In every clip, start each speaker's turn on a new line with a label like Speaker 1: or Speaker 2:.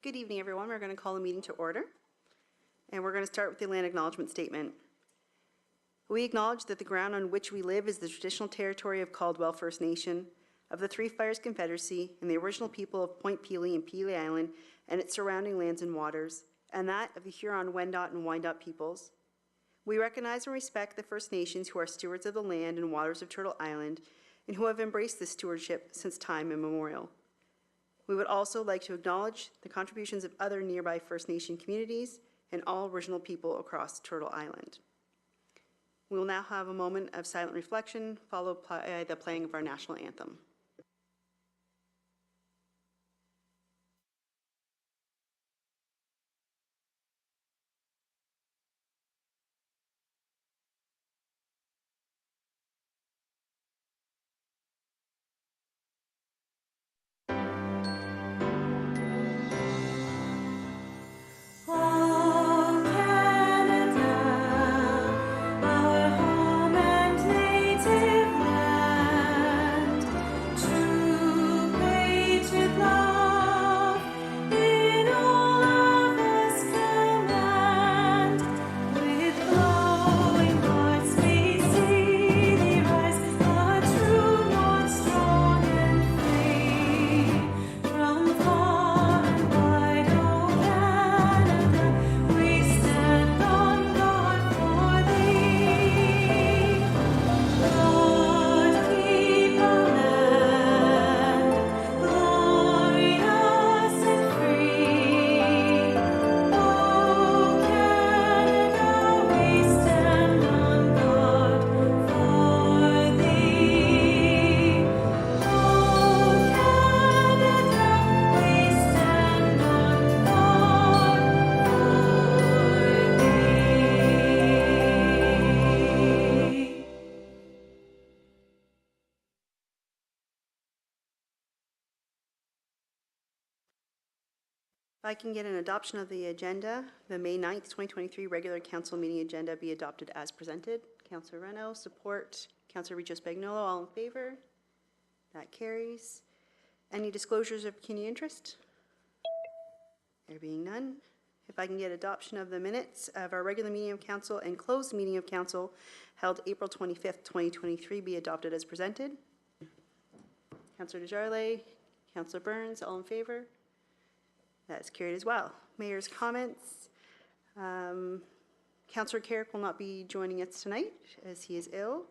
Speaker 1: Good evening, everyone. We're going to call the meeting to order, and we're going to start with the land acknowledgement statement. We acknowledge that the ground on which we live is the traditional territory of Caldwell First Nation, of the Three Fires Confederacy, and the original people of Point Pelee and Pelee Island and its surrounding lands and waters, and that of the Huron, Wendat, and Wyandot peoples. We recognize and respect the First Nations who are stewards of the land and waters of Turtle Island and who have embraced this stewardship since time immemorial. We would also like to acknowledge the contributions of other nearby First Nation communities and all original people across Turtle Island. We will now have a moment of silent reflection, followed by the playing of our national anthem. If I can get an adoption of the agenda, the May 9th, 2023 regular council meeting agenda be adopted as presented. Councillor Reno, support. Councillor Richo Spagnuolo, all in favor? That carries. Any disclosures of pecuniary interest? There being none. If I can get adoption of the minutes of our regular meeting of council and closed meeting of council held April 25th, 2023 be adopted as presented. Councillor Desjardins, Councillor Burns, all in favor? That's carried as well. Mayor's comments. Councillor Carrick will not be joining us tonight as he is ill.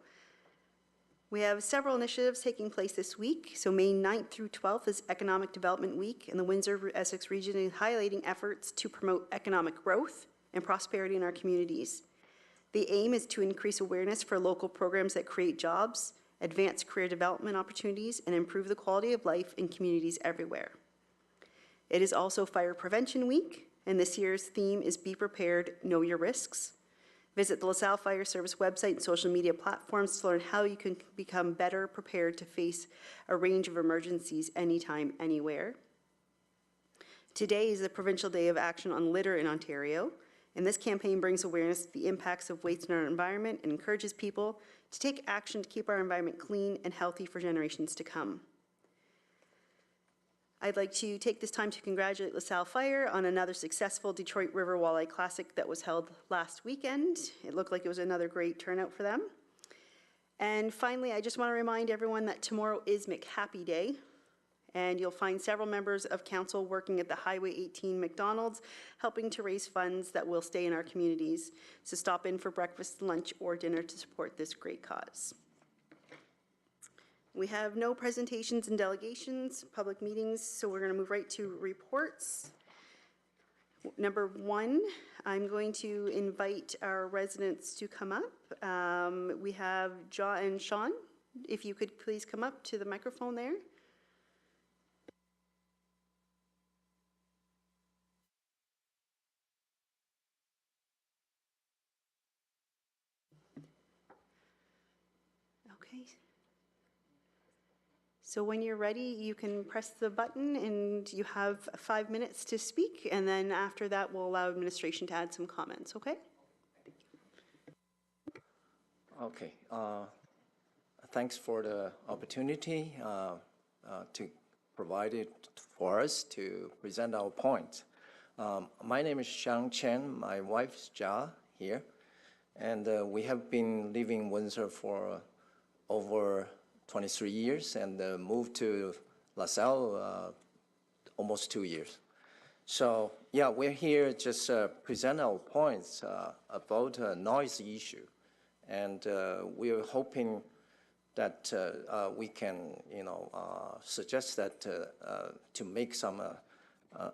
Speaker 1: We have several initiatives taking place this week. So May 9th through 12th is Economic Development Week, and the Windsor-Essex region is highlighting efforts to promote economic growth and prosperity in our communities. The aim is to increase awareness for local programs that create jobs, advance career development opportunities, and improve the quality of life in communities everywhere. It is also Fire Prevention Week, and this year's theme is Be Prepared, Know Your Risks. Visit the LaSalle Fire Service website and social media platforms to learn how you can become better prepared to face a range of emergencies anytime, anywhere. Today is the Provincial Day of Action on Litter in Ontario, and this campaign brings awareness to the impacts of waste in our environment and encourages people to take action to keep our environment clean and healthy for generations to come. I'd like to take this time to congratulate LaSalle Fire on another successful Detroit River Walleye Classic that was held last weekend. It looked like it was another great turnout for them. And finally, I just want to remind everyone that tomorrow is McHappy Day, and you'll find several members of council working at the Highway 18 McDonald's, helping to raise funds that will stay in our communities. So stop in for breakfast, lunch, or dinner to support this great cause. We have no presentations and delegations, public meetings, so we're going to move right to reports. Number one, I'm going to invite our residents to come up. We have Ja and Sean. If you could please come up to the microphone there. Okay. So when you're ready, you can press the button and you have 5 minutes to speak, and then after that we'll allow administration to add some comments, okay?
Speaker 2: Okay. Thanks for the opportunity to provided for us to present our point. My name is Xiang Chen. My wife is Jia here. And we have been living in Windsor for over 23 years and moved to LaSalle almost 2 years. So yeah, we're here just present our points about a noise issue. And we're hoping that we can, suggest that to make some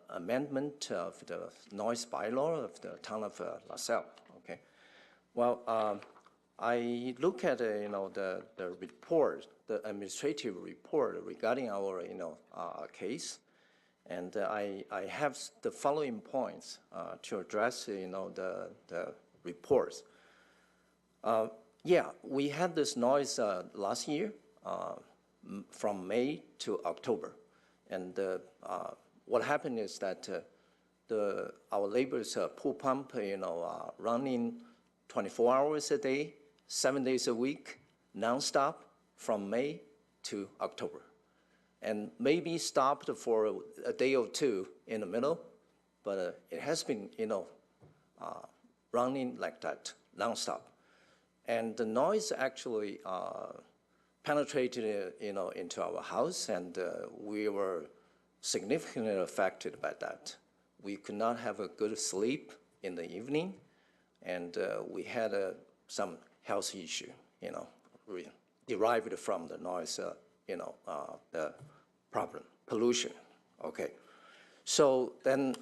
Speaker 2: amendment of the noise bylaw of the town of LaSalle. Okay. Well, I look at the report, the administrative report regarding our case, and I have the following points to address the reports. Yeah, we had this noise last year from May to October, and what happened is that our neighbor's pool pump, running 24 hours a day, 7 days a week, nonstop from May to October, and maybe stopped for a day or two in the middle, but it has been, running like that nonstop. And the noise actually penetrated, into our house, and we were significantly affected by that. We could not have a good sleep in the evening, and we had some health issue, derived from the noise, the problem, pollution. Okay. So then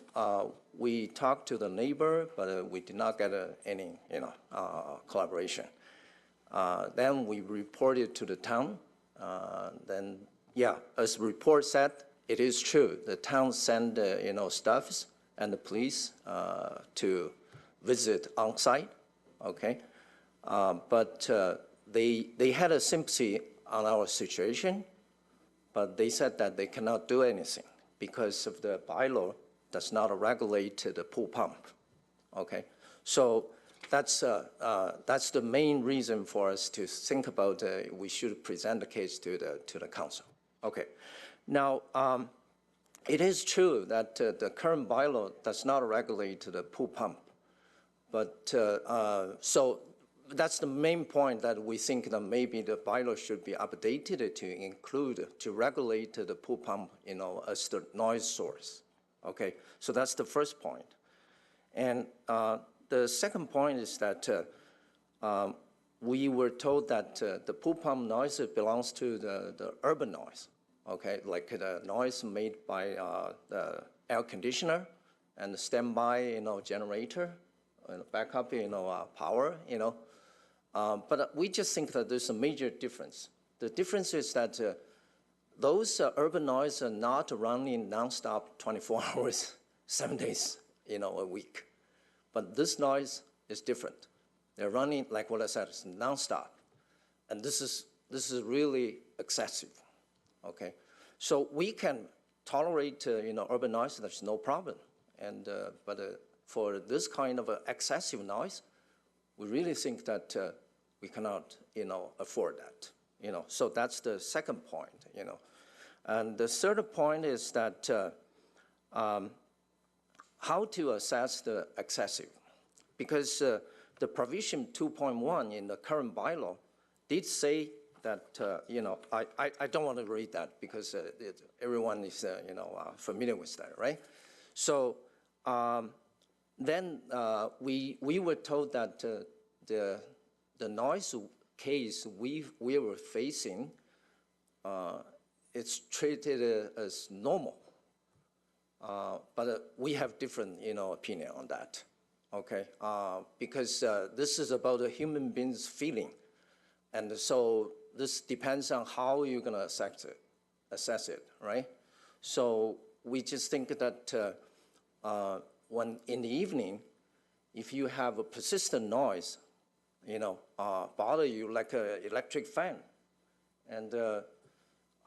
Speaker 2: we talked to the neighbor, but we did not get any, collaboration. Then we reported to the town. Then, yeah, as the report said, it is true. The town sent, staffs and the police to visit on site. Okay, but they had a sympathy on our situation, but they said that they cannot do anything because of the bylaw does not regulate the pool pump. Okay, so that's the main reason for us to think about we should present the case to the council. Okay, now it is true that the current bylaw does not regulate the pool pump, but so that's the main point that we think that maybe the bylaw should be updated to include, to regulate the pool pump, as the noise source. Okay, so that's the first point. And the second point is that we were told that the pool pump noise belongs to the urban noise, okay, like the noise made by the air conditioner and the standby, generator, and backup, power, but we just think that there's a major difference. The difference is that those urban noise are not running nonstop 24 hours, 7 days, a week. But this noise is different. They're running, like what I said, it's nonstop. And this is really excessive, okay? So we can tolerate, urban noise, there's no problem. And, but for this kind of excessive noise, we really think that we cannot, afford that, So that's the second point, And the third point is that how to assess the excessive, because the provision 2.1 in the current bylaw did say that, I don't want to read that because everyone is, familiar with that, right? So then we were told that the noise case we were facing, it's treated as normal. But we have different, opinion on that, okay? Because this is about a human being's feeling. And so this depends on how you're gonna assess it, right? So we just think that when in the evening, if you have a persistent noise, bother you like an electric fan, and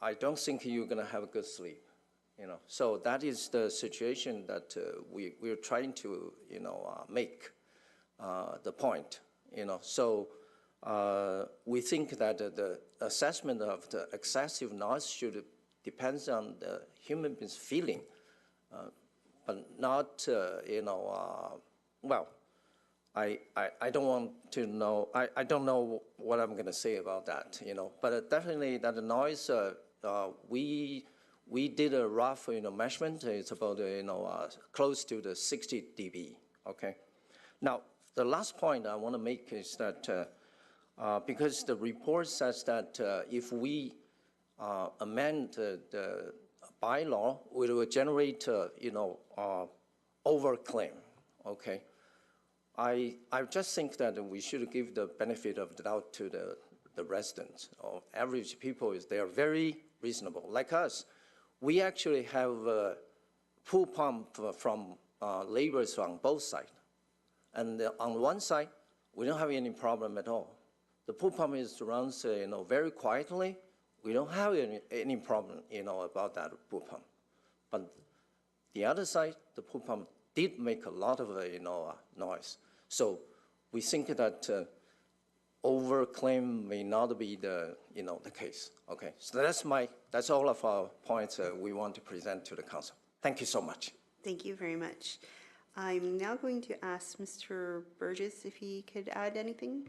Speaker 2: I don't think you're gonna have a good sleep. So that is the situation that we're trying to, make the point, So we think that the assessment of the excessive noise should depends on the human being's feeling, but not, well, I don't want to know, I don't know what I'm going to say about that, but definitely that noise, we did a rough, measurement. It's about, close to the 60 dB, okay? Now, the last point I want to make is that because the report says that if we amend the bylaw, it will generate, overclaim, okay? I just think that we should give the benefit of the doubt to the residents or average people. They are very reasonable. Like us, we actually have a pool pump from neighbors on both sides. And on one side, we don't have any problem at all. The pool pump runs, very quietly. We don't have any problem, about that pool pump. But the other side, the pool pump did make a lot of, noise. So we think that overclaim may not be the case. Okay, so that's all of our points we want to present to the council. Thank you so much.
Speaker 1: Thank you very much. I'm now going to ask Mr. Burgess if he could add anything.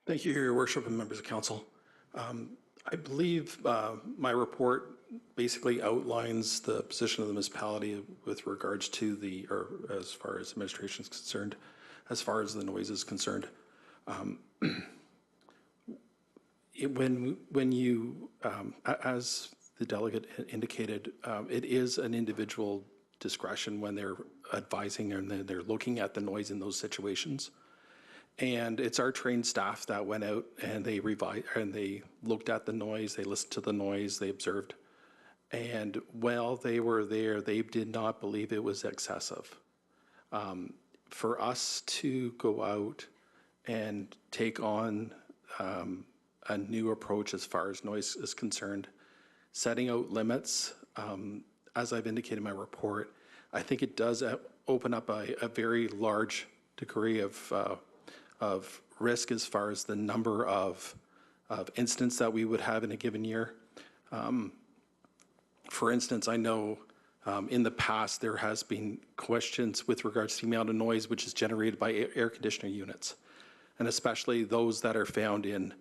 Speaker 3: Thank you, Your Worship and members of council. I believe my report basically outlines the position of the municipality with regards to or as far as administration is concerned, as far as the noise is concerned. When you, as the delegate indicated, it is an individual discretion when they're advising and they're looking at the noise in those situations. And it's our trained staff that went out and they looked at the noise, they listened to the noise, they observed. And while they were there, they did not believe it was excessive. For us to go out and take on a new approach as far as noise is concerned, setting out limits, as I've indicated in my report, I think it does open up a very large degree of risk as far as the number of incidents that we would have in a given year. For instance, I know in the past there has been questions with regards to the amount of noise which is generated by air conditioner units, and especially those that are found in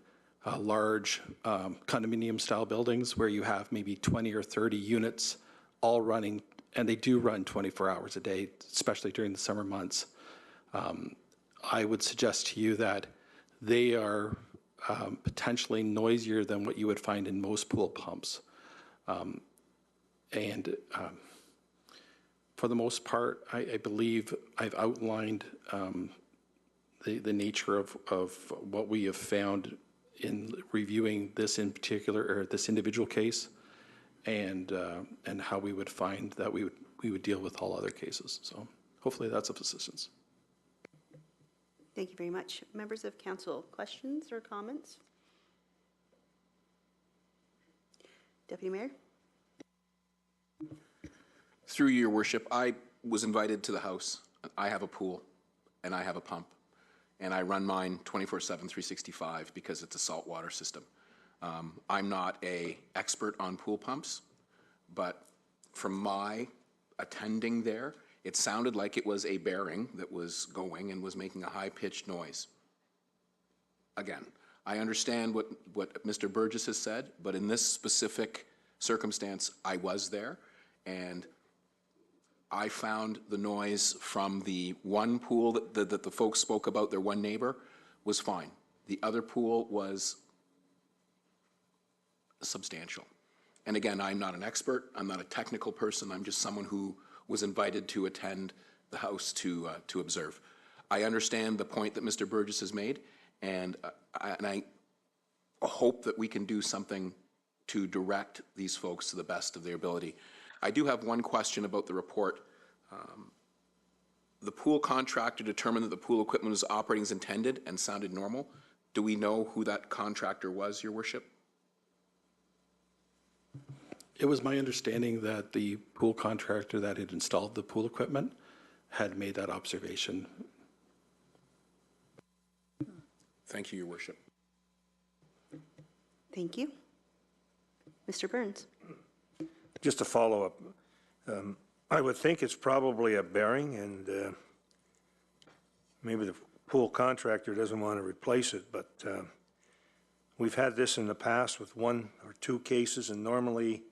Speaker 3: large condominium-style buildings where you have maybe 20 or 30 units all running, and they do run 24 hours a day, especially during the summer months. I would suggest to you that they are potentially noisier than what you would find in most pool pumps. For the most part, I believe I've outlined the nature of what we have found in reviewing this in particular, or this individual case, and how we would find that we would deal with all other cases. So hopefully that's of assistance.
Speaker 1: Thank you very much. Members of council, questions or comments? Deputy Mayor?
Speaker 4: Through your worship, I was invited to the house. I have a pool and I have a pump, and I run mine 24/7, 365 because it's a saltwater system. I'm not an expert on pool pumps, but from my attending there, it sounded like it was a bearing that was going and was making a high-pitched noise. Again, I understand what Mr. Burgess has said, but in this specific circumstance, I was there, and I found the noise from the one pool that the folks spoke about, their one neighbor, was fine. The other pool was substantial. And again, I'm not an expert, I'm not a technical person, I'm just someone who was invited to attend the house to observe. I understand the point that Mr. Burgess has made, and I hope that we can do something to direct these folks to the best of their ability. I do have one question about the report. The pool contractor determined that the pool equipment was operating as intended and sounded normal. Do we know who that contractor was, Your Worship?
Speaker 3: It was my understanding that the pool contractor that had installed the pool equipment had made that observation.
Speaker 4: Thank you, Your Worship.
Speaker 1: Thank you. Mr. Burns?
Speaker 5: Just a follow-up. I would think it's probably a bearing, and maybe the pool contractor doesn't want to replace it, but we've had this in the past with 1 or 2 cases, and normally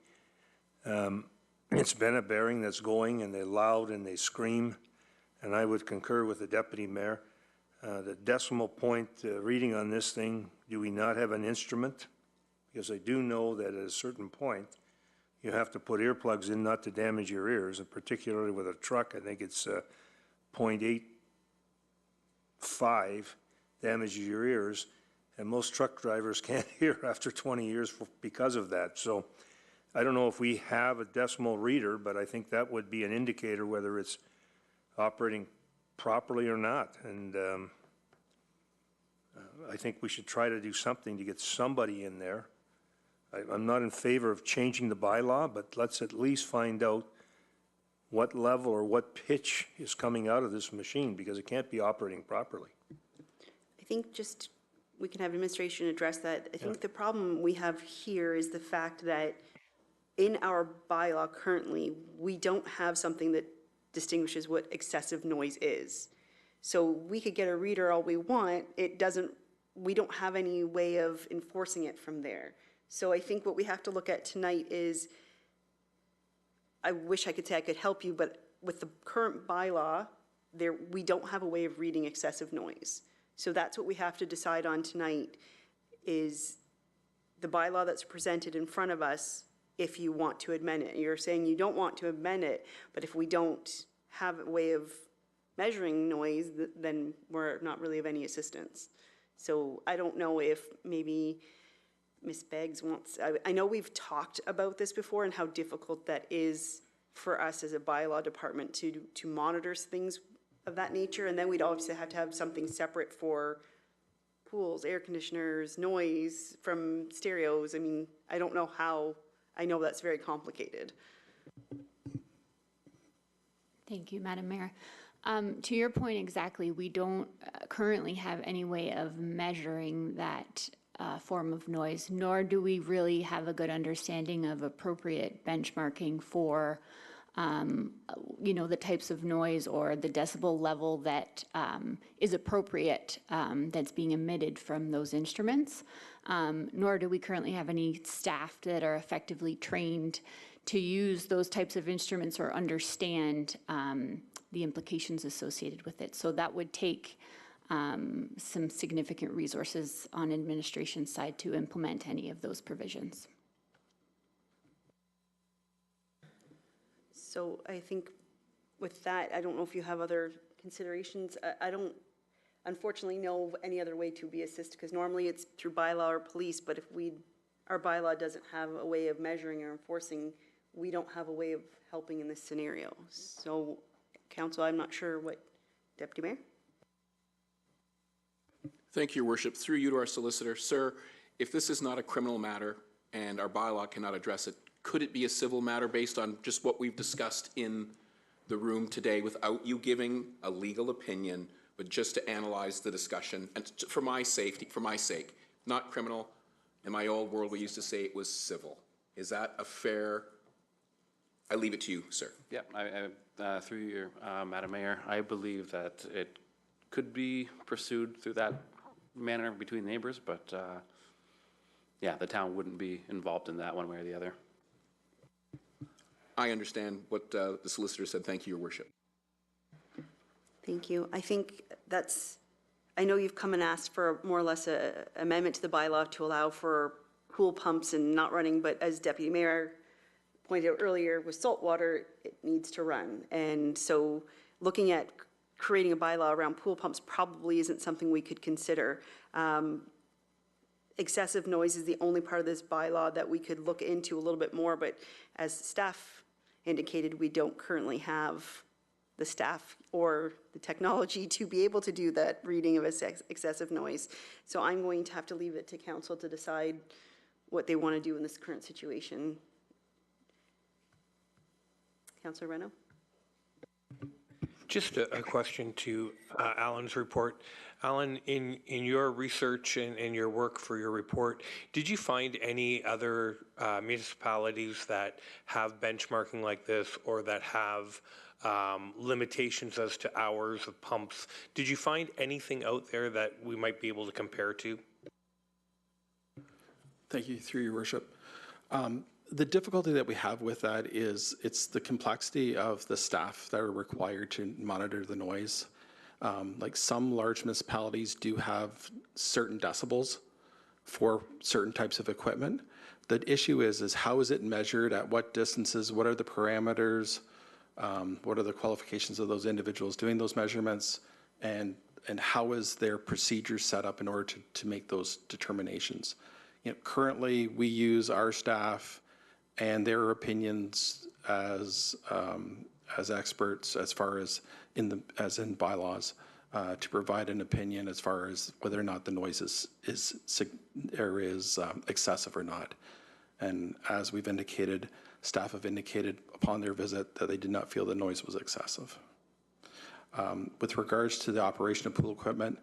Speaker 5: it's been a bearing that's going, and they're loud and they scream, and I would concur with the deputy mayor. The decimal point reading on this thing, do we not have an instrument? Because I do know that at a certain point, you have to put earplugs in not to damage your ears, and particularly with a truck, I think it's 0.85 damages your ears, and most truck drivers can't hear after 20 years because of that. So I don't know if we have a decimal reader, but I think that would be an indicator whether it's operating properly or not. And I think we should try to do something to get somebody in there. I'm not in favor of changing the bylaw, but let's at least find out what level or what pitch is coming out of this machine, because it can't be operating properly.
Speaker 1: I think just, we can have administration address that. I think the problem we have here is the fact that in our bylaw currently, we don't have something that distinguishes what excessive noise is. So we could get a reader all we want, we don't have any way of enforcing it from there. So I think what we have to look at tonight is, I wish I could say I could help you, but with the current bylaw, we don't have a way of reading excessive noise. So that's what we have to decide on tonight, is the bylaw that's presented in front of us, if you want to amend it. You're saying you don't want to amend it, but if we don't have a way of measuring noise, then we're not really of any assistance. So I don't know if maybe Ms. Beggs wants, I know we've talked about this before and how difficult that is for us as a bylaw department to monitor things of that nature, and then we'd obviously have to have something separate for pools, air conditioners, noise from stereos. I mean, I don't know how, I know that's very complicated.
Speaker 6: Thank you, Madam Mayor. To your point exactly, we don't currently have any way of measuring that form of noise, nor do we really have a good understanding of appropriate benchmarking for, the types of noise or the decibel level that is appropriate that's being emitted from those instruments. Nor do we currently have any staff that are effectively trained to use those types of instruments or understand the implications associated with it. So that would take some significant resources on administration side to implement any of those provisions.
Speaker 1: So I think with that, I don't know if you have other considerations. I don't unfortunately know of any other way to be assisted, because normally it's through bylaw or police, but if our bylaw doesn't have a way of measuring or enforcing, we don't have a way of helping in this scenario. So, Council, I'm not sure what, Deputy Mayor?
Speaker 4: Thank you, Your Worship. Through you to our solicitor. Sir, if this is not a criminal matter and our bylaw cannot address it, could it be a civil matter based on just what we've discussed in the room today without you giving a legal opinion, but just to analyze the discussion? And for my safety, for my sake, not criminal. In my old world, we used to say it was civil. Is that a fair? I leave it to you, sir.
Speaker 7: Yeah, through your, Madam Mayor, I believe that it could be pursued through that manner between neighbors, but yeah, the town wouldn't be involved in that one way or the other.
Speaker 4: I understand what the solicitor said. Thank you, Your Worship.
Speaker 1: Thank you. I think I know you've come and asked for more or less an amendment to the bylaw to allow for pool pumps and not running, but as Deputy Mayor pointed out earlier, with salt water, it needs to run. And so looking at creating a bylaw around pool pumps probably isn't something we could consider. Excessive noise is the only part of this bylaw that we could look into a little bit more, but as staff indicated, we don't currently have the staff or the technology to be able to do that reading of excessive noise. So I'm going to have to leave it to council to decide what they want to do in this current situation. Councillor Reno?
Speaker 8: Just a question to Alan's report. Alan, in your research and your work for your report, did you find any other municipalities that have benchmarking like this or that have limitations as to hours of pumps? Did you find anything out there that we might be able to compare to?
Speaker 3: Thank you, through your worship. The difficulty that we have with that is it's the complexity of the staff that are required to monitor the noise. Like some large municipalities do have certain decibels for certain types of equipment. The issue is how is it measured, at what distances, what are the parameters, what are the qualifications of those individuals doing those measurements, and how is their procedure set up in order to make those determinations. Currently, we use our staff and their opinions as experts as far as in bylaws to provide an opinion as far as whether or not the noise is excessive or not. And as we've indicated, staff have indicated upon their visit that they did not feel the noise was excessive. With regards to the operation of pool equipment,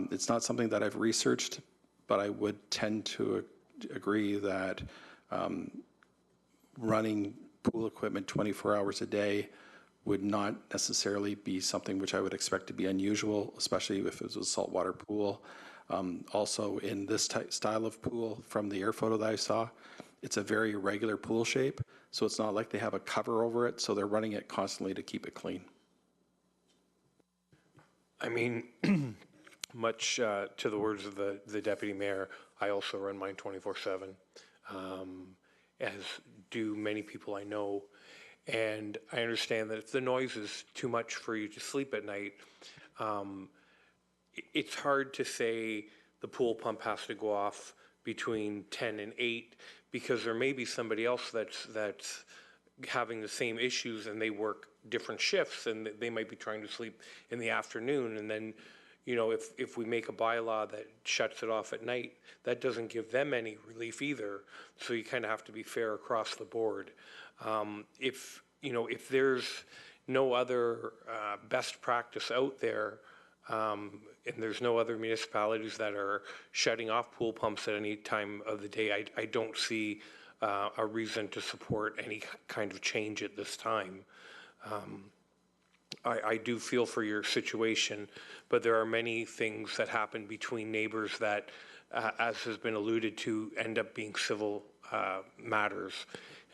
Speaker 3: it's not something that I've researched, but I would tend to agree that running pool equipment 24 hours a day would not necessarily be something which I would expect to be unusual, especially if it was a saltwater pool. Also, in this style of pool, from the air photo that I saw, it's a very irregular pool shape, so it's not like they have a cover over it, so they're running it constantly to keep it clean.
Speaker 8: I mean, much to the words of the deputy mayor, I also run mine 24/7, as do many people I know. And I understand that if the noise is too much for you to sleep at night, it's hard to say the pool pump has to go off between 10 and 8 because there may be somebody else that's having the same issues and they work different shifts and they might be trying to sleep in the afternoon. And then, if we make a bylaw that shuts it off at night, that doesn't give them any relief either. So you kind of have to be fair across the board. If there's no other best practice out there, and there's no other municipalities that are shutting off pool pumps at any time of the day, I don't see a reason to support any kind of change at this time. I do feel for your situation, but there are many things that happen between neighbors that, as has been alluded to, end up being civil matters.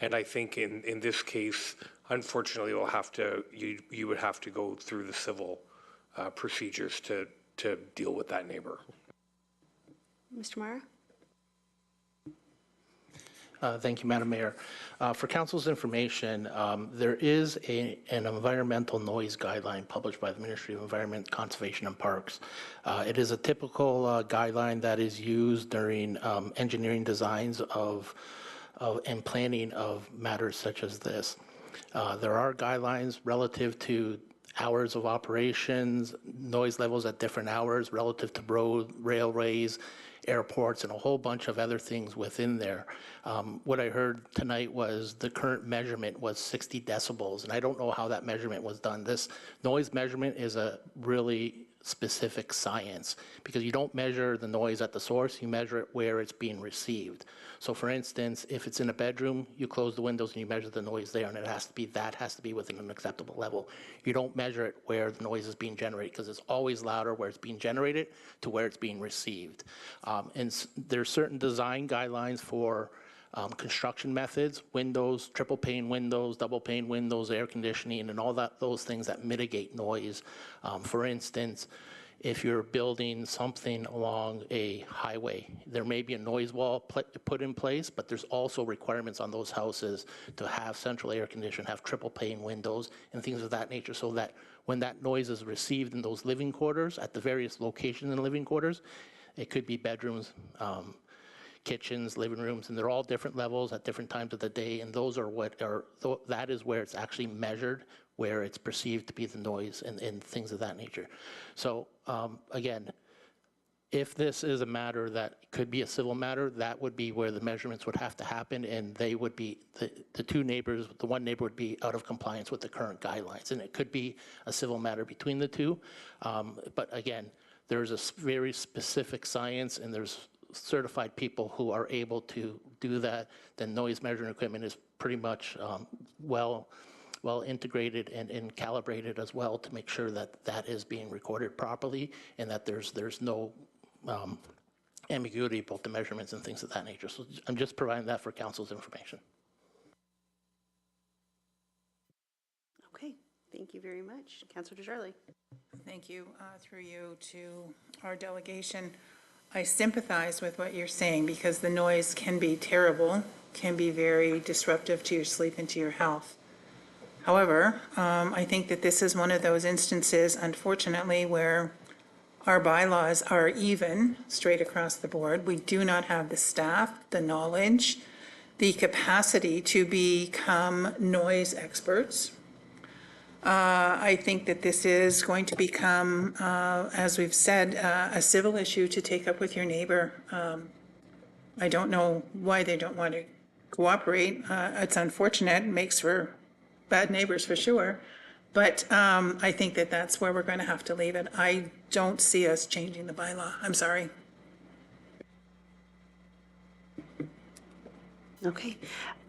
Speaker 8: And I think in this case, unfortunately, you would have to go through the civil procedures to deal with that neighbor.
Speaker 1: Mr. Mara?
Speaker 9: Thank you, Madam Mayor. For Council's information, there is an environmental noise guideline published by the Ministry of Environment, Conservation and Parks. It is a typical guideline that is used during engineering designs and planning of matters such as this. There are guidelines relative to hours of operations, noise levels at different hours relative to road, railways, airports, and a whole bunch of other things within there. What I heard tonight was the current measurement was 60 decibels, and I don't know how that measurement was done. This noise measurement is a really specific science because you don't measure the noise at the source, you measure it where it's being received. So for instance, if it's in a bedroom, you close the windows and you measure the noise there, and that has to be within an acceptable level. You don't measure it where the noise is being generated because it's always louder where it's being generated to where it's being received. And there's certain design guidelines for construction methods, windows, triple pane windows, double pane windows, air conditioning, and all those things that mitigate noise. For instance, if you're building something along a highway, there may be a noise wall put in place, but there's also requirements on those houses to have central air conditioning, have triple pane windows, and things of that nature, so that when that noise is received in those living quarters, at the various locations in the living quarters, it could be bedrooms, kitchens, living rooms, and they're all different levels at different times of the day, and that is where it's actually measured, where it's perceived to be the noise and things of that nature. So again, If this is a matter that could be a civil matter, that would be where the measurements would have to happen, and they would be, the two neighbors, the one neighbor would be out of compliance with the current guidelines, and it could be a civil matter between the two. But again, there's a very specific science, and there's certified people who are able to do that. The noise measuring equipment is pretty much well integrated and calibrated as well to make sure that that is being recorded properly and that there's no ambiguity about the measurements and things of that nature. So I'm just providing that for council's information.
Speaker 1: Okay, thank you very much. Councilor Desjardins.
Speaker 10: Thank you. Through you to our delegation. I sympathize with what you're saying because the noise can be terrible, can be very disruptive to your sleep and to your health. However, I think that this is one of those instances, unfortunately, where our bylaws are even straight across the board. We do not have the staff, the knowledge, the capacity to become noise experts. I think that this is going to become, as we've said, a civil issue to take up with your neighbor. I don't know why they don't want to cooperate. It's unfortunate, it makes for bad neighbors for sure. But I think that that's where we're going to have to leave it. I don't see us changing the bylaw. I'm sorry.
Speaker 1: Okay.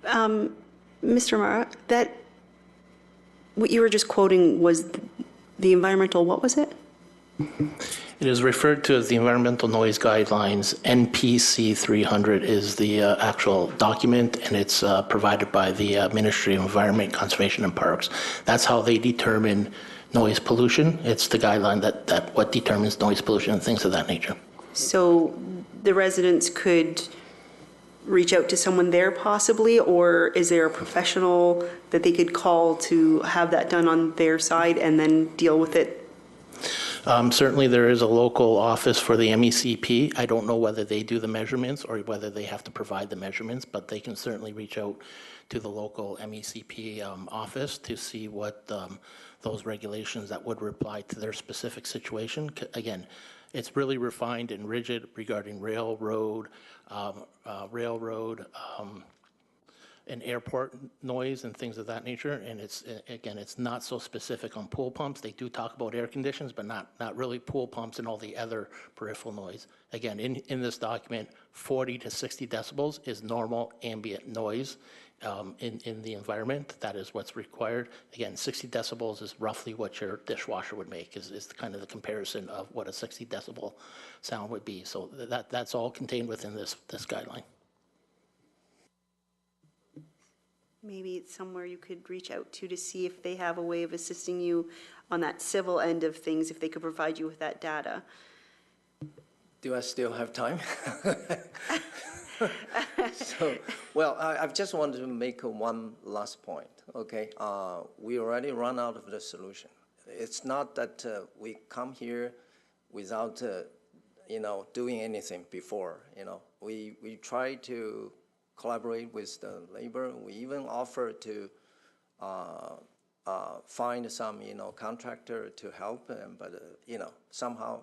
Speaker 1: Mr. Mara, that, what you were just quoting was the environmental, what was it?
Speaker 9: It is referred to as the Environmental Noise Guidelines. NPC 300 is the actual document, and it's provided by the Ministry of Environment, Conservation and Parks. That's how they determine noise pollution. It's the guideline that what determines noise pollution and things of that nature.
Speaker 1: So the residents could reach out to someone there possibly, or is there a professional that they could call to have that done on their side and then deal with it?
Speaker 9: Certainly there is a local office for the MECP. I don't know whether they do the measurements or whether they have to provide the measurements, but they can certainly reach out to the local MECP office to see what those regulations that would apply to their specific situation. Again, it's really refined and rigid regarding railroad, and airport noise and things of that nature. And it's, again, it's not so specific on pool pumps. They do talk about air conditions, but not really pool pumps and all the other peripheral noise. Again, in this document, 40 to 60 decibels is normal ambient noise in the environment. That is what's required. Again, 60 decibels is roughly what your dishwasher would make, is kind of the comparison of what a 60 decibel sound would be. So that's all contained within this guideline.
Speaker 1: Maybe it's somewhere you could reach out to see if they have a way of assisting you on that civil end of things, if they could provide you with that data.
Speaker 2: Do I still have time? So, well, I just wanted to make one last point, okay? We already run out of the solution. It's not that we come here without, doing anything before, We try to collaborate with the labor. We even offer to find some, contractor to help them, but, somehow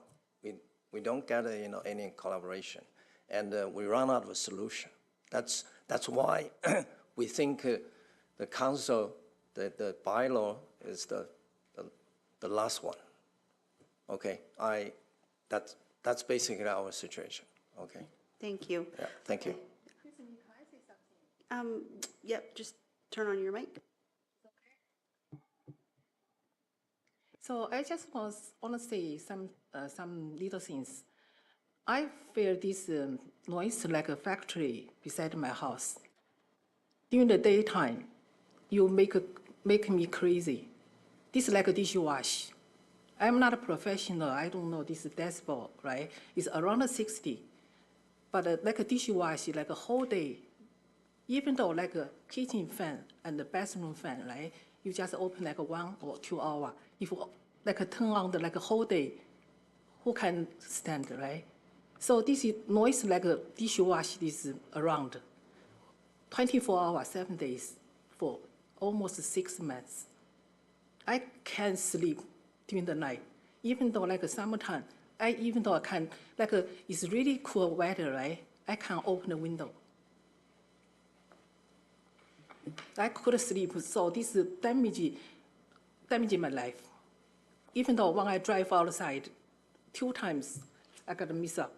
Speaker 2: we don't get, any collaboration. And we run out of a solution. That's why we think the council, the bylaw is the last one. Okay, that's basically our situation. Okay.
Speaker 1: Thank you.
Speaker 2: Yeah, thank you.
Speaker 1: Yep, just turn on your mic.
Speaker 11: So I just want to say some little things. I feel this noise like a factory beside my house. During the daytime, you make me crazy. This is like a dishwash. I'm not a professional. I don't know this decibel, right? It's around 60. But like a dishwash, like a whole day, even though like a kitchen fan and the bathroom fan, right? You just open like 1 or 2 hours. If like turn on the like a whole day, who can stand, right? So this is noise like a dishwash is around 24 hours, 7 days for almost 6 months. I can't sleep during the night. Even though like summertime, even though I can, it's really cool weather, right? I can open the window. I could sleep, so this damaging my life. Even though when I drive outside, 2 times I got to miss up.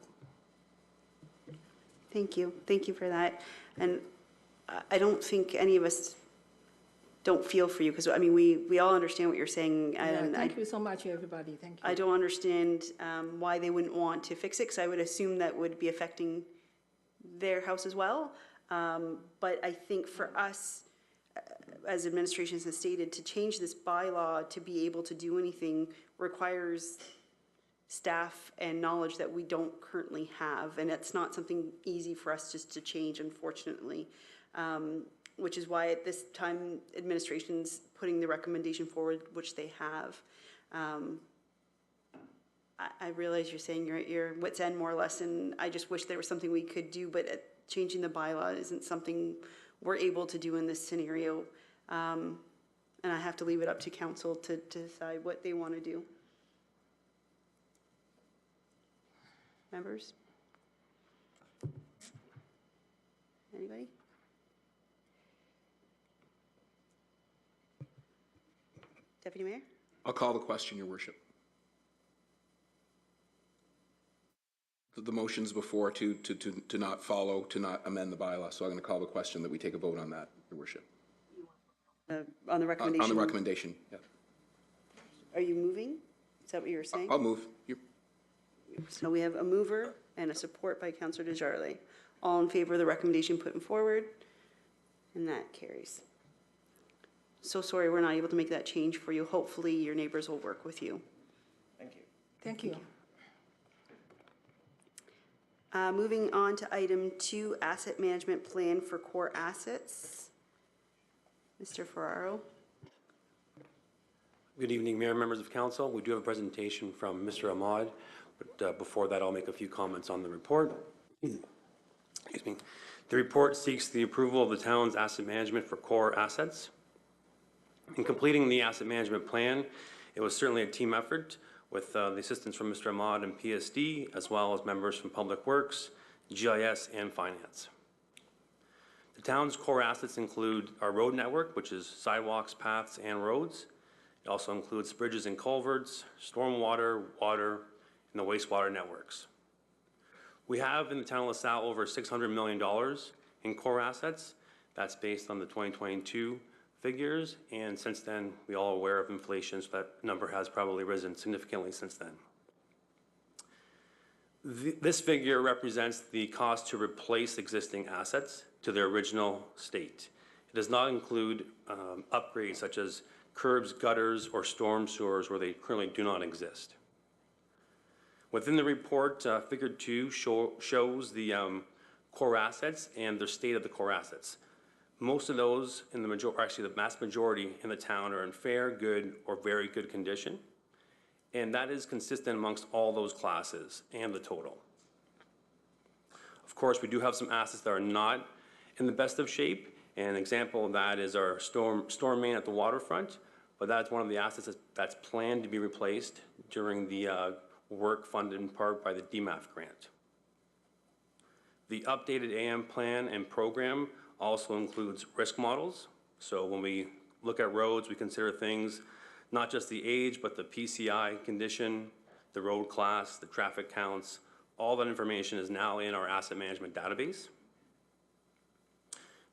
Speaker 1: Thank you. Thank you for that. And I don't think any of us don't feel for you, because, I mean, we all understand what you're saying. And
Speaker 11: Yeah, thank you so much, everybody. Thank you.
Speaker 1: I don't understand why they wouldn't want to fix it, because I would assume that would be affecting their house as well. But I think for us, as administration has stated, to change this bylaw to be able to do anything requires staff and knowledge that we don't currently have. And it's not something easy for us just to change, unfortunately. Which is why at this time, administration's putting the recommendation forward, which they have. I realize you're saying you're at your wit's end more or less, and I just wish there was something we could do, but changing the bylaw isn't something we're able to do in this scenario. And I have to leave it up to council to decide what they want to do. Members? Anybody? Deputy Mayor?
Speaker 4: I'll call the question, Your Worship. The motion's before to not follow, to not amend the bylaw, so I'm going to call the question that we take a vote on that, Your Worship.
Speaker 1: On the recommendation?
Speaker 4: On the recommendation, yeah.
Speaker 1: Are you moving? Is that what you were saying?
Speaker 4: I'll move.
Speaker 1: So we have a mover and a support by Councillor Desjardins. All in favor of the recommendation put forward, and that carries. So sorry we're not able to make that change for you. Hopefully your neighbors will work with you.
Speaker 2: Thank you.
Speaker 11: Thank you.
Speaker 1: Moving on to item 2, asset management plan for core assets. Mr. Ferraro.
Speaker 12: Good evening, Mayor, members of council. We do have a presentation from Mr. Ahmad, but before that, I'll make a few comments on the report. Excuse me. The report seeks the approval of the town's asset management for core assets. In completing the asset management plan, it was certainly a team effort with the assistance from Mr. Ahmad and PSD, as well as members from Public Works, GIS, and Finance. The town's core assets include our road network, which is sidewalks, paths, and roads. It also includes bridges and culverts, stormwater, water, and the wastewater networks. We have in the town of LaSalle over $600 million in core assets. That's based on the 2022 figures, and since then, we're all aware of inflation, so that number has probably risen significantly since then. This figure represents the cost to replace existing assets to their original state. It does not include upgrades such as curbs, gutters, or storm sewers where they currently do not exist. Within the report, figure 2 shows the core assets and the state of the core assets. Most of those in the actually the vast majority in the town are in fair, good, or very good condition. And that is consistent amongst all those classes and the total. Of course, we do have some assets that are not in the best of shape. And an example of that is our storm main at the waterfront, but that's one of the assets that's planned to be replaced during the work funded in part by the DMAF grant. The updated AM plan and program also includes risk models. So when we look at roads, we consider things, not just the age, but the PCI condition, the road class, the traffic counts. All that information is now in our asset management database.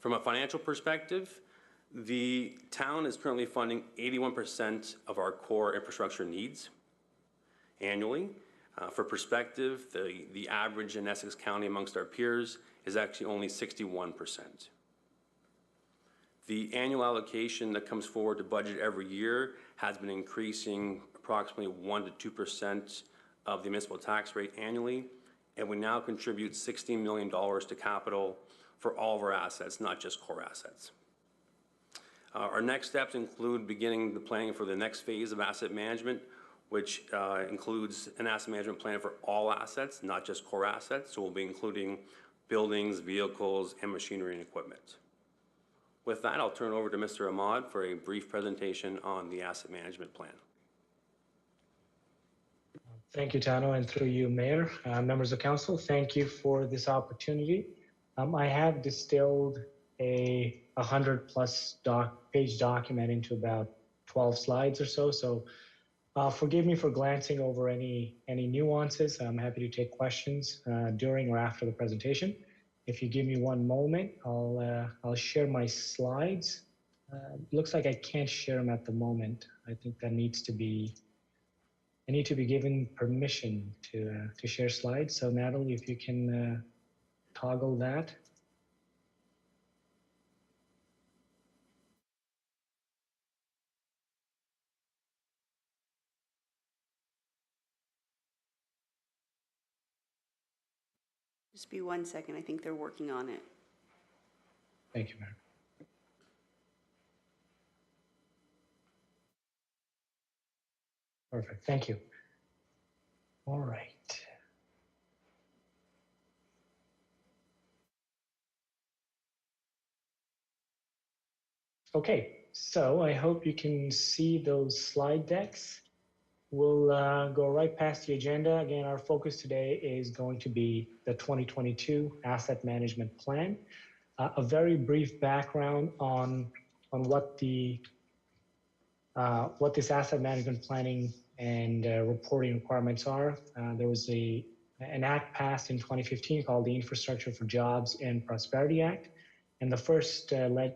Speaker 12: From a financial perspective, the town is currently funding 81% of our core infrastructure needs annually. For perspective, the average in Essex County amongst our peers is actually only 61%. The annual allocation that comes forward to budget every year has been increasing approximately 1 to 2% of the municipal tax rate annually, and we now contribute $16 million to capital for all of our assets, not just core assets. Our next steps include beginning the planning for the next phase of asset management, which includes an asset management plan for all assets, not just core assets. So we'll be including buildings, vehicles, and machinery and equipment. With that, I'll turn it over to Mr. Ahmad for a brief presentation on the asset management plan.
Speaker 13: Thank you, Tano, and through you, Mayor, members of council, thank you for this opportunity. I have distilled a 100-plus page document into about 12 slides or so. So forgive me for glancing over any nuances. I'm happy to take questions during or after the presentation. If you give me one moment, I'll share my slides. Looks like I can't share them at the moment. I think that needs to be. I need to be given permission to share slides. So Natalie, if you can toggle that.
Speaker 1: Just be 1 second. I think they're working on it.
Speaker 13: Thank you, Mayor. Perfect. Thank you. All right. Okay, so I hope you can see those slide decks. We'll go right past the agenda. Again, our focus today is going to be the 2022 Asset Management Plan. A very brief background on what this asset management planning and reporting requirements are. There was an act passed in 2015 called the Infrastructure for Jobs and Prosperity Act. And the first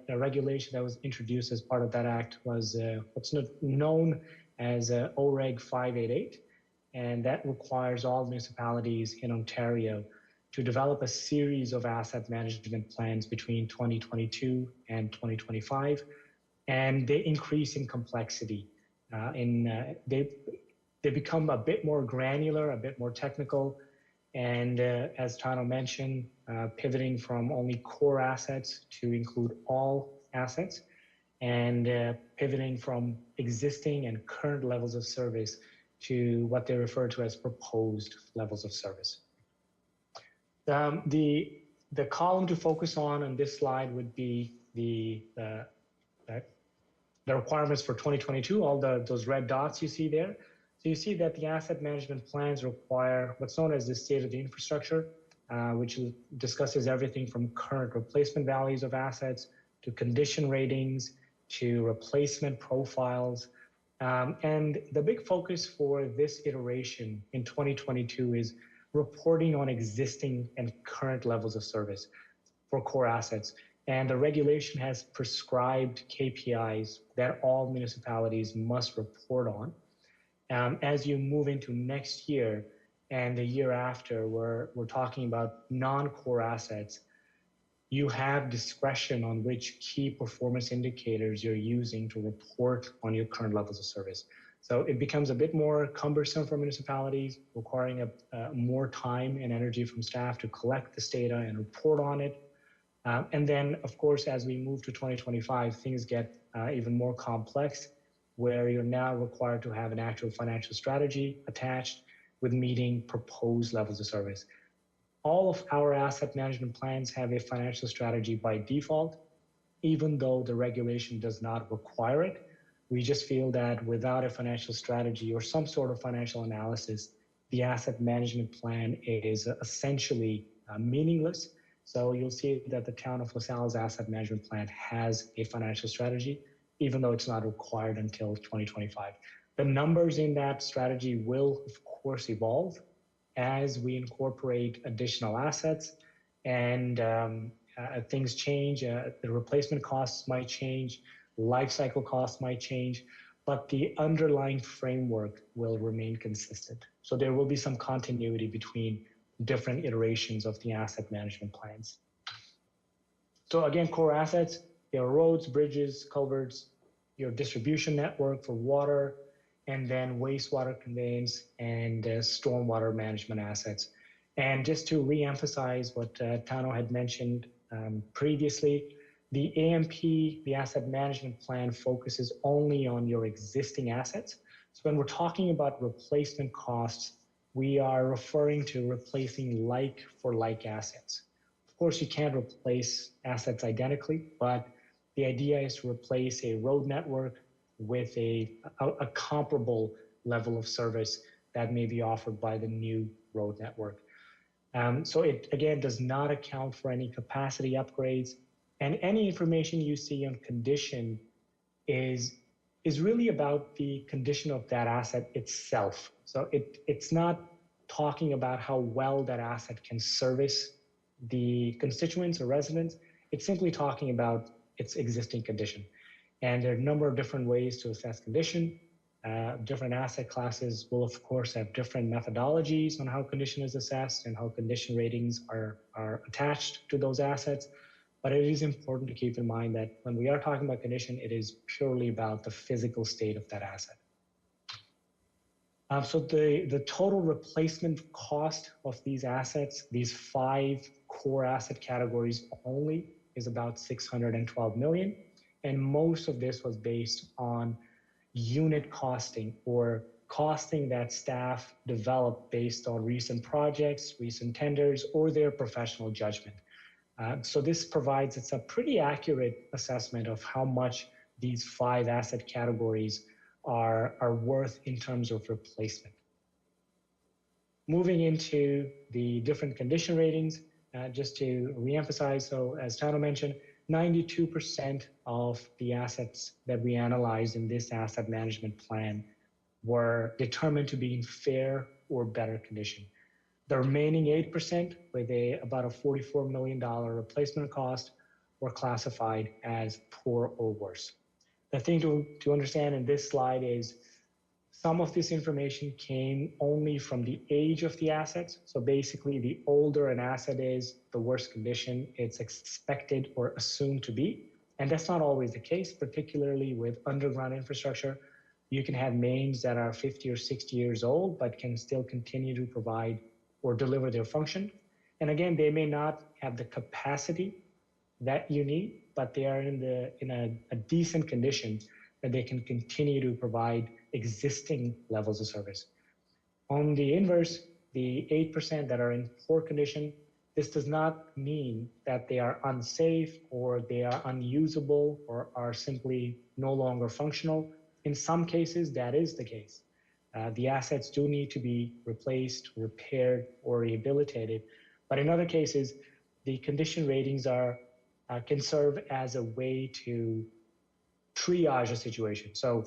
Speaker 13: regulation that was introduced as part of that act was what's known as OREG 588. And that requires all municipalities in Ontario to develop a series of asset management plans between 2022 and 2025. And they increase in complexity. They become a bit more granular, a bit more technical, and as Tano mentioned, pivoting from only core assets to include all assets, and pivoting from existing and current levels of service to what they refer to as proposed levels of service. The column to focus on this slide would be the requirements for 2022, all those red dots you see there. So you see that the asset management plans require what's known as the state of the infrastructure, which discusses everything from current replacement values of assets to condition ratings to replacement profiles. And the big focus for this iteration in 2022 is reporting on existing and current levels of service for core assets. And the regulation has prescribed KPIs that all municipalities must report on. As you move into next year and the year after, we're talking about non-core assets, you have discretion on which key performance indicators you're using to report on your current levels of service. So it becomes a bit more cumbersome for municipalities, requiring more time and energy from staff to collect this data and report on it. And then, of course, as we move to 2025, things get even more complex, where you're now required to have an actual financial strategy attached with meeting proposed levels of service. All of our asset management plans have a financial strategy by default, even though the regulation does not require it. We just feel that without a financial strategy or some sort of financial analysis, the asset management plan is essentially meaningless. So you'll see that the Town of LaSalle's asset management plan has a financial strategy, even though it's not required until 2025. The numbers in that strategy will, of course, evolve as we incorporate additional assets and things change. The replacement costs might change, life cycle costs might change, but the underlying framework will remain consistent. So there will be some continuity between different iterations of the asset management plans. So again, core assets, your roads, bridges, culverts, your distribution network for water, and then wastewater conveyance and stormwater management assets. And just to re-emphasize what Tano had mentioned previously, the AMP, the asset management plan, focuses only on your existing assets. So when we're talking about replacement costs, we are referring to replacing like for like assets. Of course, you can't replace assets identically, but the idea is to replace a road network with a comparable level of service that may be offered by the new road network. So it, again, does not account for any capacity upgrades, and any information you see on condition is really about the condition of that asset itself. So it's not talking about how well that asset can service the constituents or residents. It's simply talking about its existing condition. And there are a number of different ways to assess condition. Different asset classes will, of course, have different methodologies on how condition is assessed and how condition ratings are attached to those assets. But it is important to keep in mind that when we are talking about condition, it is purely about the physical state of that asset. So the total replacement cost of these assets, these 5 core asset categories only, is about $612 million. And most of this was based on unit costing, or costing that staff developed based on recent projects, recent tenders, or their professional judgment. So this provides a pretty accurate assessment of how much these 5 asset categories are worth in terms of replacement. Moving into the different condition ratings, just to reemphasize, so as Tano mentioned, 92% of the assets that we analyzed in this asset management plan were determined to be in fair or better condition. The remaining 8%, with about a $44 million replacement cost, were classified as poor or worse. The thing to understand in this slide is some of this information came only from the age of the assets. So basically, the older an asset is, the worse condition it's expected or assumed to be. And that's not always the case, particularly with underground infrastructure. You can have mains that are 50 or 60 years old, but can still continue to provide or deliver their function. And again, they may not have the capacity that you need, but they are in a decent condition that they can continue to provide existing levels of service. On the inverse, the 8% that are in poor condition, this does not mean that they are unsafe or they are unusable or are simply no longer functional. In some cases, that is the case. The assets do need to be replaced, repaired, or rehabilitated. But in other cases, the condition ratings can serve as a way to triage a situation. So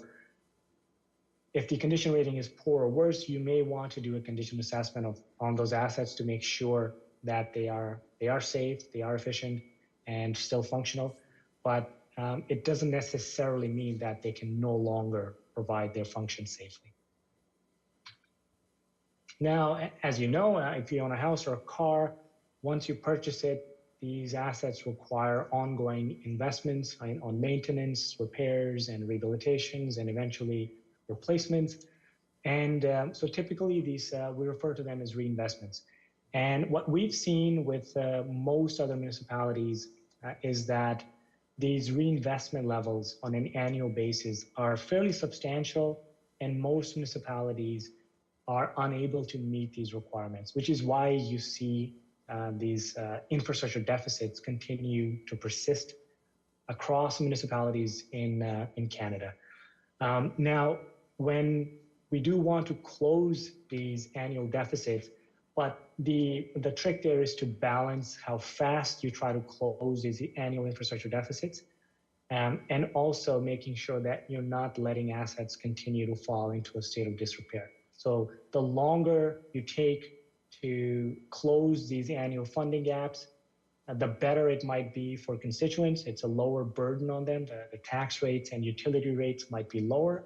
Speaker 13: if the condition rating is poor or worse, you may want to do a condition assessment on those assets to make sure that they are safe, they are efficient, and still functional. But it doesn't necessarily mean that they can no longer provide their function safely. Now, as you know, if you own a house or a car, once you purchase it, these assets require ongoing investments on maintenance, repairs, and rehabilitations, and eventually replacements. And so typically these, we refer to them as reinvestments. And what we've seen with most other municipalities is that these reinvestment levels on an annual basis are fairly substantial, and most municipalities are unable to meet these requirements, which is why you see these infrastructure deficits continue to persist across municipalities in Canada. Now, when we do want to close these annual deficits, but the trick there is to balance how fast you try to close these annual infrastructure deficits, and also making sure that you're not letting assets continue to fall into a state of disrepair. So the longer you take to close these annual funding gaps, the better it might be for constituents. It's a lower burden on them. The tax rates and utility rates might be lower,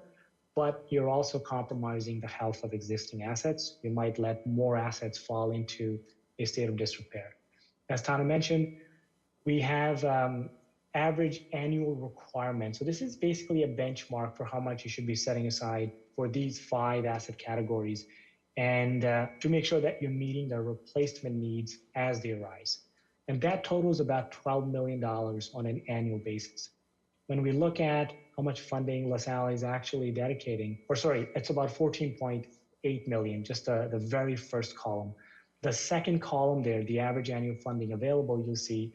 Speaker 13: but you're also compromising the health of existing assets. You might let more assets fall into a state of disrepair. As Tana mentioned, we have average annual requirements. So this is basically a benchmark for how much you should be setting aside for these 5 asset categories, and to make sure that you're meeting the replacement needs as they arise. And that totals about $12 million on an annual basis. When we look at how much funding LaSalle is actually dedicating, or sorry, it's about $14.8 million, just the very first column. The second column there, the average annual funding available, you'll see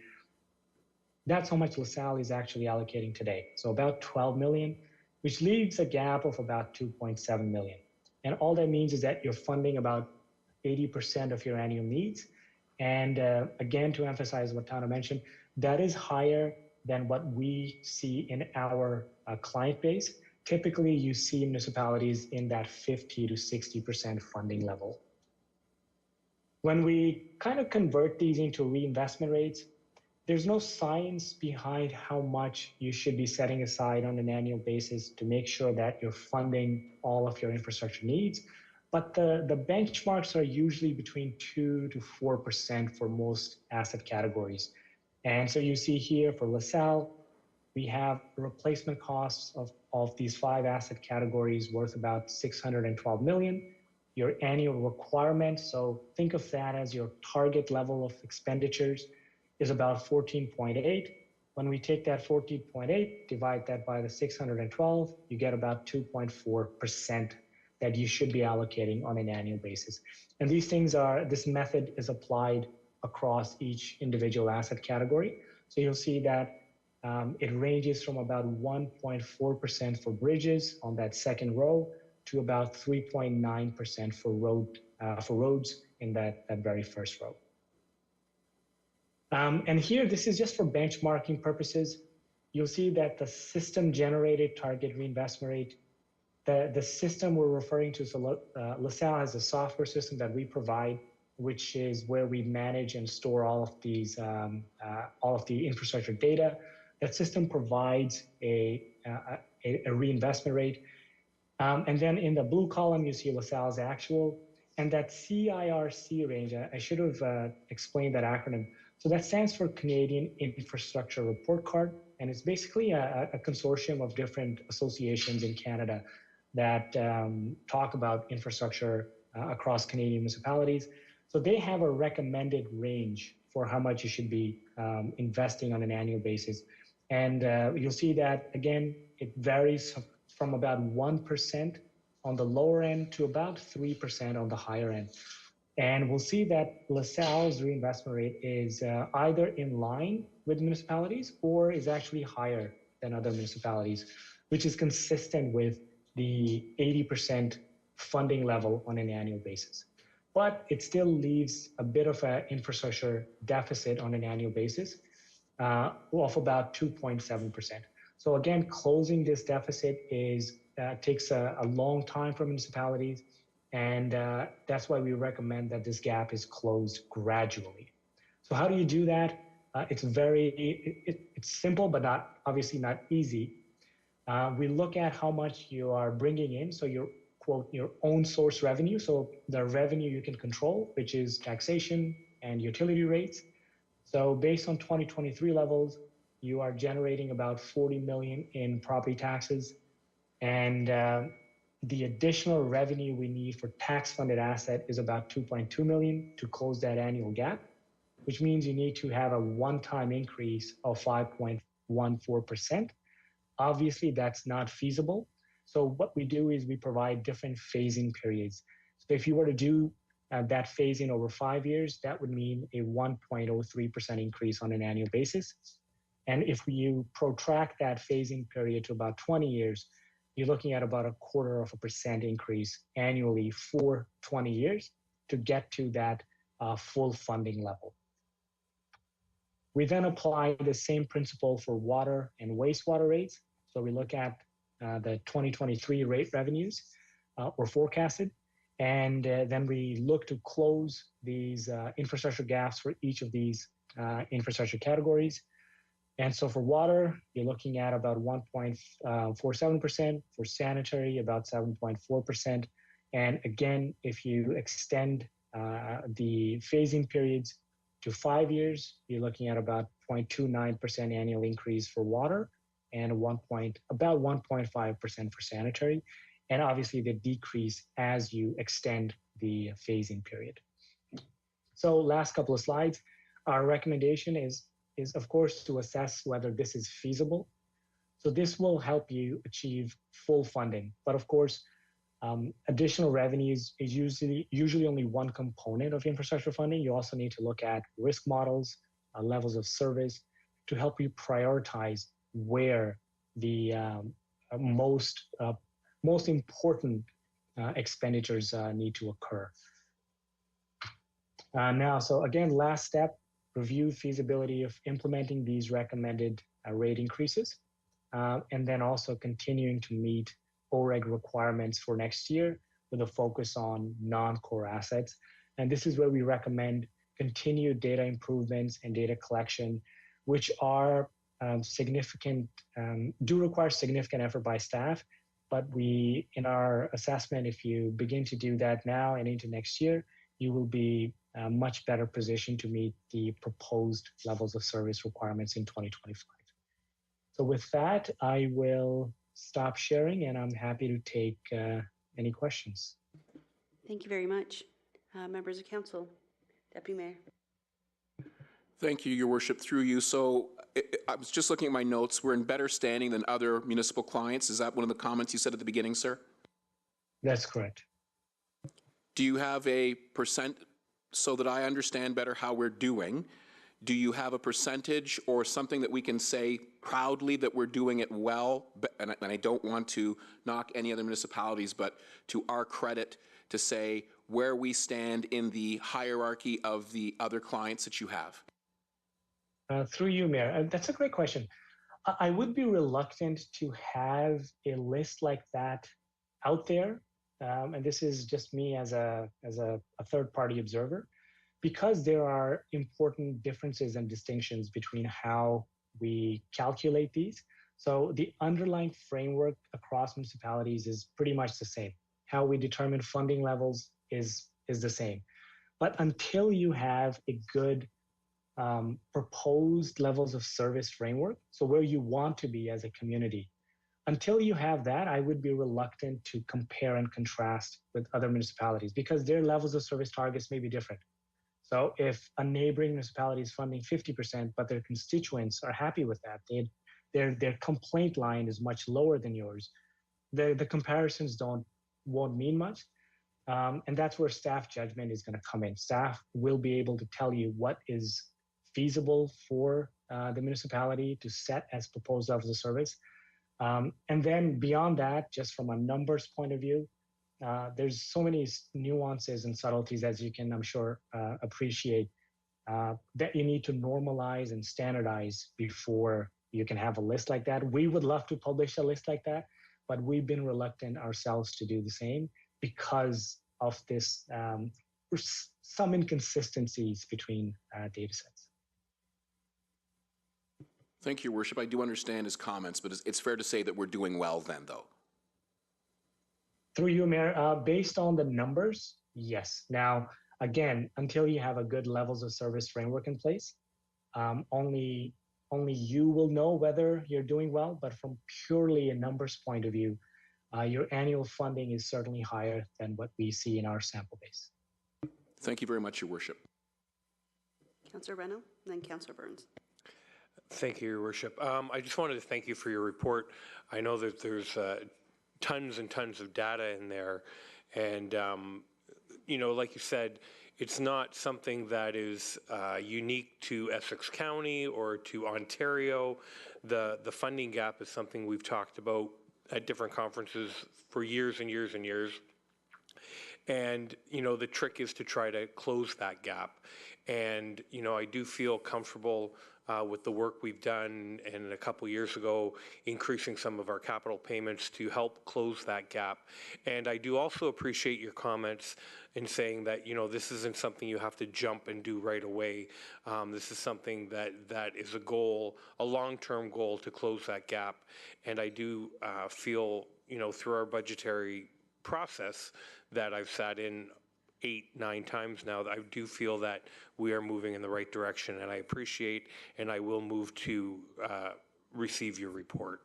Speaker 13: that's how much LaSalle is actually allocating today. So about $12 million, which leaves a gap of about $2.7 million. And all that means is that you're funding about 80% of your annual needs. And again, to emphasize what Tana mentioned, that is higher than what we see in our client base. Typically, you see municipalities in that 50 to 60% funding level. When we kind of convert these into reinvestment rates, there's no science behind how much you should be setting aside on an annual basis to make sure that you're funding all of your infrastructure needs. But the benchmarks are usually between 2 to 4% for most asset categories. And so you see here for LaSalle, we have replacement costs of these 5 asset categories worth about $612 million. Your annual requirement, so think of that as your target level of expenditures, is about 14.8. When we take that 14.8, divide that by the 612, you get about 2.4% that you should be allocating on an annual basis. And this method is applied across each individual asset category. So you'll see that it ranges from about 1.4% for bridges on that second row to about 3.9% for roads in that very first row. And here, this is just for benchmarking purposes. You'll see that the system-generated target reinvestment rate, the system we're referring to, so LaSalle has a software system that we provide, which is where we manage and store all of the infrastructure data. That system provides a reinvestment rate. And then in the blue column, you see LaSalle's actual, and that CIRC range, I should have explained that acronym. So that stands for Canadian Infrastructure Report Card, and it's basically a consortium of different associations in Canada that talk about infrastructure across Canadian municipalities. So they have a recommended range for how much you should be investing on an annual basis. And you'll see that, again, it varies from about 1% on the lower end to about 3% on the higher end. And we'll see that LaSalle's reinvestment rate is either in line with municipalities or is actually higher than other municipalities, which is consistent with the 80% funding level on an annual basis. But it still leaves a bit of an infrastructure deficit on an annual basis of about 2.7%. So again, closing this deficit takes a long time for municipalities. And that's why we recommend that this gap is closed gradually. So how do you do that? It's simple, but obviously not easy. We look at how much you are bringing in. So your quote, your own source revenue. So the revenue you can control, which is taxation and utility rates. So based on 2023 levels, you are generating about 40 million in property taxes. And the additional revenue we need for tax-funded asset is about 2.2 million to close that annual gap, which means you need to have a one-time increase of 5.14%. Obviously, that's not feasible. So what we do is we provide different phasing periods. So if you were to do that phasing over 5 years, that would mean a 1.03% increase on an annual basis. And if you protract that phasing period to about 20 years, you're looking at about 0.25% increase annually for 20 years to get to that full funding level. We then apply the same principle for water and wastewater rates. So we look at the 2023 rate revenues or forecasted, and then we look to close these infrastructure gaps for each of these infrastructure categories. And so for water, you're looking at about 1.47%, for sanitary, about 7.4%. And again, if you extend the phasing periods to 5 years, you're looking at about 0.29% annual increase for water and about 1.5% for sanitary. And obviously the decrease as you extend the phasing period. So last couple of slides, our recommendation is of course to assess whether this is feasible. So this will help you achieve full funding. But of course, additional revenues is usually only one component of infrastructure funding. You also need to look at risk models, levels of service to help you prioritize where the most important expenditures need to occur. Now, so again, last step, review feasibility of implementing these recommended rate increases, and then also continuing to meet OREG requirements for next year with a focus on non-core assets. And this is where we recommend continued data improvements and data collection, which are do require significant effort by staff. But we, in our assessment, if you begin to do that now and into next year, you will be much better positioned to meet the proposed levels of service requirements in 2025. So with that, I will stop sharing, and I'm happy to take any questions.
Speaker 1: Thank you very much. Members of council, Deputy Mayor.
Speaker 4: Thank you, Your Worship, through you. So I was just looking at my notes. We're in better standing than other municipal clients. Is that one of the comments you said at the beginning, sir?
Speaker 13: That's correct.
Speaker 4: Do you have a percent so that I understand better how we're doing? Do you have a percentage or something that we can say proudly that we're doing it well? And I don't want to knock any other municipalities, but to our credit, to say where we stand in the hierarchy of the other clients that you have.
Speaker 13: Through you, Mayor. That's a great question. I would be reluctant to have a list like that out there. And this is just me as a third-party observer, because there are important differences and distinctions between how we calculate these. So the underlying framework across municipalities is pretty much the same. How we determine funding levels is the same. But until you have a good proposed levels of service framework, so where you want to be as a community, until you have that, I would be reluctant to compare and contrast with other municipalities because their levels of service targets may be different. So if a neighboring municipality is funding 50%, but their constituents are happy with that, their complaint line is much lower than yours, the comparisons won't mean much. And that's where staff judgment is going to come in. Staff will be able to tell you what is feasible for the municipality to set as proposed levels of service. And then beyond that, just from a numbers point of view, there's so many nuances and subtleties, as you can, I'm sure, appreciate, that you need to normalize and standardize before you can have a list like that. We would love to publish a list like that, but we've been reluctant ourselves to do the same because of this some inconsistencies between data sets.
Speaker 4: Thank you, Your Worship. I do understand his comments, but it's fair to say that we're doing well then, though.
Speaker 13: Through you, Mayor, based on the numbers, yes. Now, again, until you have a good levels of service framework in place, only you will know whether you're doing well, but from purely a numbers point of view, your annual funding is certainly higher than what we see in our sample base.
Speaker 4: Thank you very much, Your Worship.
Speaker 1: Councillor Reno, and then Councillor Burns.
Speaker 8: Thank you, Your Worship. I just wanted to thank you for your report. I know that there's tons and tons of data in there. And, you know, like you said, it's not something that is unique to Essex County or to Ontario. The funding gap is something we've talked about at different conferences for years and years and years. And, you know, the trick is to try to close that gap. And, you know, I do feel comfortable with the work we've done, and a couple years ago, increasing some of our capital payments to help close that gap. And I do also appreciate your comments in saying that, you know, this isn't something you have to jump and do right away. This is something that is a goal, a long-term goal to close that gap. And I do feel, you know, through our budgetary process that I've sat in 8-9 times now, I do feel that we are moving in the right direction, and I appreciate and I will move to receive your report.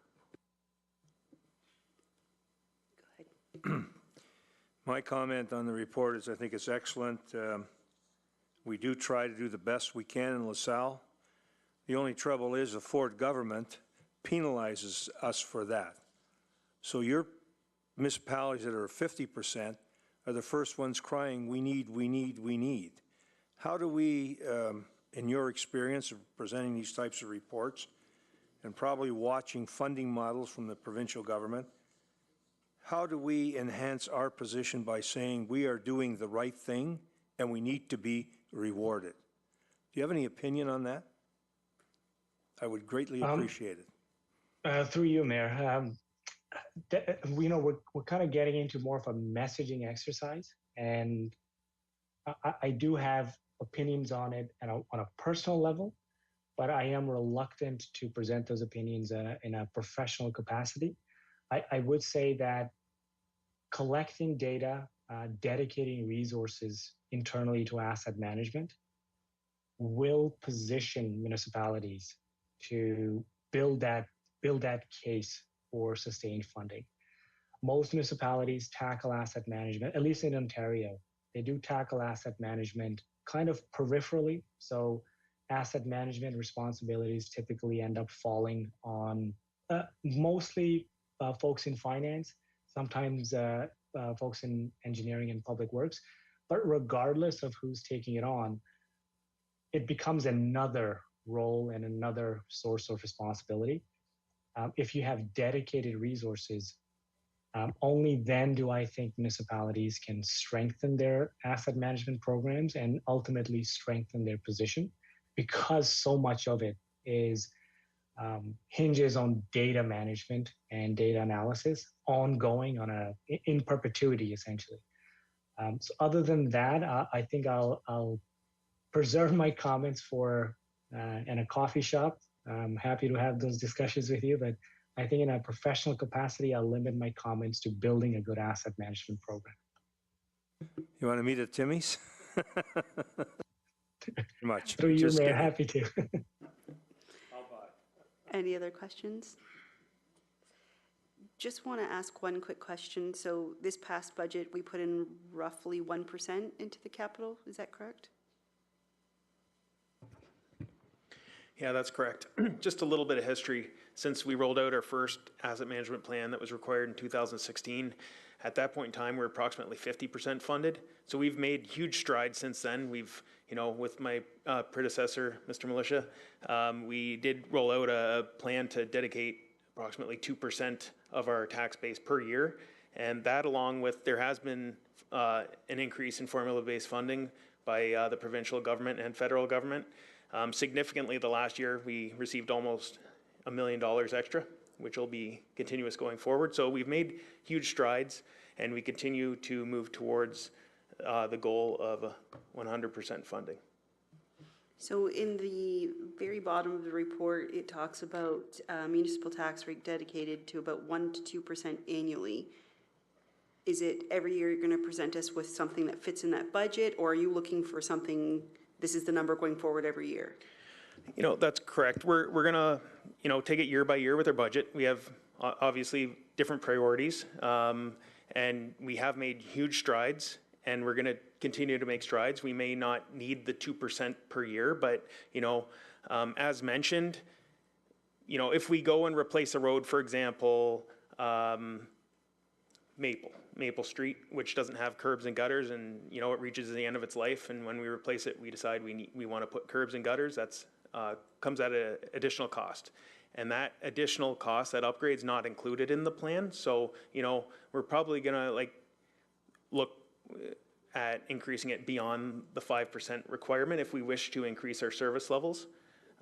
Speaker 1: Go ahead.
Speaker 5: My comment on the report is I think it's excellent. We do try to do the best we can in LaSalle. The only trouble is the Ford government penalizes us for that. So your municipalities that are 50% are the first ones crying, we need, we need, we need. How do we, in your experience of presenting these types of reports and probably watching funding models from the provincial government, how do we enhance our position by saying we are doing the right thing and we need to be rewarded? Do you have any opinion on that? I would greatly appreciate it.
Speaker 13: Through you, Mayor. We're kind of getting into more of a messaging exercise, and I do have opinions on it on a personal level, but I am reluctant to present those opinions in a professional capacity. I would say that collecting data, dedicating resources internally to asset management will position municipalities to build that case for sustained funding. Most municipalities tackle asset management, at least in Ontario, they do tackle asset management kind of peripherally. So asset management responsibilities typically end up falling on mostly folks in finance, sometimes folks in engineering and public works. But regardless of who's taking it on, it becomes another role and another source of responsibility. If you have dedicated resources, only then do I think municipalities can strengthen their asset management programs and ultimately strengthen their position, because so much of it is hinges on data management and data analysis ongoing in perpetuity, essentially. So other than that, I think I'll preserve my comments for in a coffee shop. I'm happy to have those discussions with you, but I think in a professional capacity, I'll limit my comments to building a good asset management program.
Speaker 5: You want to meet at Timmy's? Much.
Speaker 13: Through you,
Speaker 5: Just
Speaker 13: Mayor,
Speaker 5: kidding.
Speaker 13: happy to.
Speaker 1: Any other questions? Just want to ask one quick question. So this past budget, we put in roughly 1% into the capital, is that correct?
Speaker 8: Yeah, that's correct. Just a little bit of history. Since we rolled out our first asset management plan that was required in 2016, at that point in time, we were approximately 50% funded. So we've made huge strides since then. We've, with my predecessor, Mr. Militia, we did roll out a plan to dedicate approximately 2% of our tax base per year. And that, along with, there has been an increase in formula-based funding by the provincial government and federal government. Significantly, the last year, we received almost $1 million extra, which will be continuous going forward. So we've made huge strides, and we continue to move towards the goal of 100% funding.
Speaker 1: So in the very bottom of the report, it talks about municipal tax rate dedicated to about 1% to 2% annually. Is it every year you're going to present us with something that fits in that budget, or are you looking for something, this is the number going forward every year?
Speaker 8: That's correct. We're going to, take it year by year with our budget. We have obviously different priorities, and we have made huge strides, and we're going to continue to make strides. We may not need the 2% per year, but, as mentioned, if we go and replace a road, for example, Maple Street, which doesn't have curbs and gutters, and, it reaches the end of its life, and when we replace it, we decide we want to put curbs and gutters, that's comes at an additional cost. And that additional cost, that upgrade, is not included in the plan. So, we're probably going to look at increasing it beyond the 5% requirement if we wish to increase our service levels.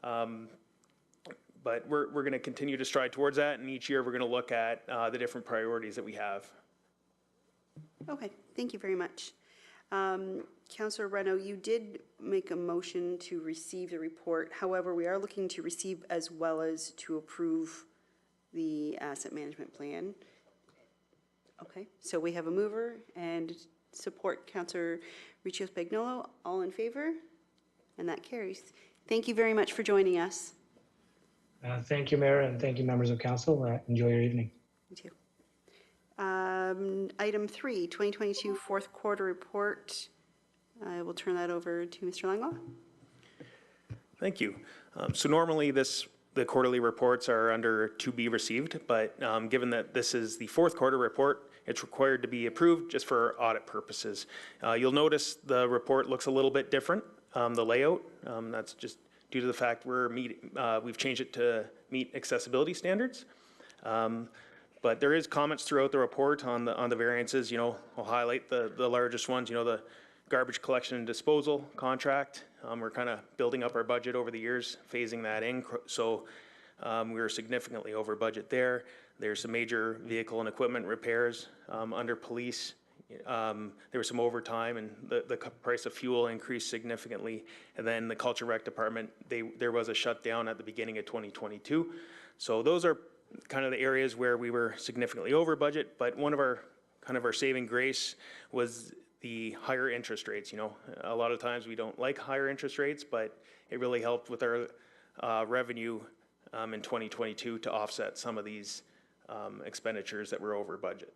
Speaker 8: But we're going to continue to stride towards that, and each year we're going to look at the different priorities that we have.
Speaker 1: Okay, thank you very much. Councillor Reno, you did make a motion to receive the report. However, we are looking to receive as well as to approve the asset management plan. Okay, so we have a mover and support, Councillor Riccio Spagnolo. All in favor? And that carries. Thank you very much for joining us.
Speaker 13: Thank you, Mayor, and thank you, members of council. Enjoy your evening.
Speaker 1: You too. Item 3, 2022 fourth quarter report. I will turn that over to Mr. Langlois.
Speaker 8: Thank you. So normally the quarterly reports are under to be received, but given that this is the fourth quarter report, it's required to be approved just for audit purposes. You'll notice the report looks a little bit different, the layout. That's just due to the fact we've changed it to meet accessibility standards.
Speaker 14: But there is comments throughout the report on the variances, you know, I'll highlight the largest ones, you know, the garbage collection and disposal contract. We're kind of building up our budget over the years, phasing that in, so we were significantly over budget there. There's some major vehicle and equipment repairs under police. There was some overtime, and the price of fuel increased significantly. And then the Culture Rec Department, there was a shutdown at the beginning of 2022. So those are kind of the areas where we were significantly over budget. But one of our saving grace was the higher interest rates. You know, a lot of times we don't like higher interest rates, but it really helped with our revenue in 2022 to offset some of these expenditures that were over budget.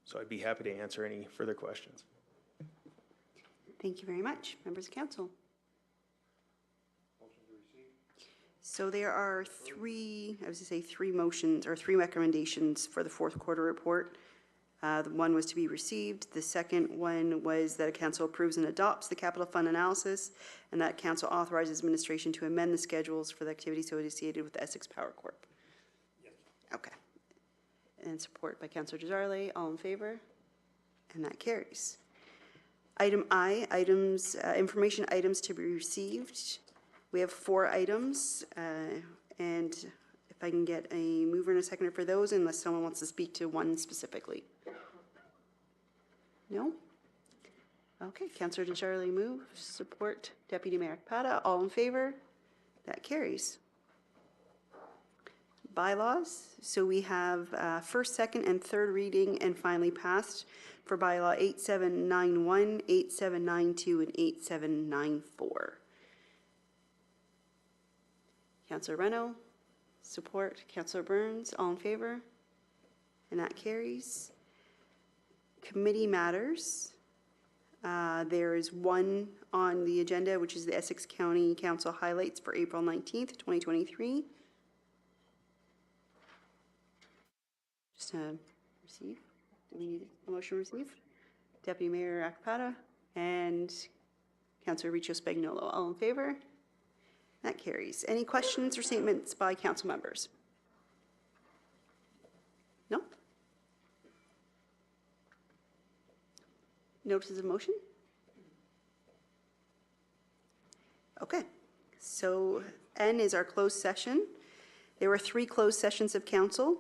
Speaker 14: So I'd be happy to answer any further questions.
Speaker 1: Thank you very much. Members of council. So there are three motions or three recommendations for the fourth quarter report. The one was to be received. The second one was that council approves and adopts the capital fund analysis, and that council authorizes administration to amend the schedules for the activities associated with Essex Power Corp. Yes. Okay. And support by Councillor Desjardins. All in favor? And that carries. Item I, information items to be received. We have 4 items, and if I can get a mover and a seconder for those, unless someone wants to speak to one specifically. No? Okay, Councillor Desjardins move, support Deputy Mayor Akpata. All in favor? That carries. Bylaws. So we have first, second, and third reading and finally passed for bylaw 8791, 8792, and 8794. Councillor Reno, support. Councillor Burns, all in favor? And that carries. Committee matters. There is one on the agenda, which is the Essex County Council highlights for April 19th, 2023. Just receive. Do we need a motion to receive? Deputy Mayor Akpata and Councillor Riccio Spagnolo. All in favor? That carries. Any questions or statements by council members? No? Notices of motion? Okay. So N is our closed session. There were 3 closed sessions of council.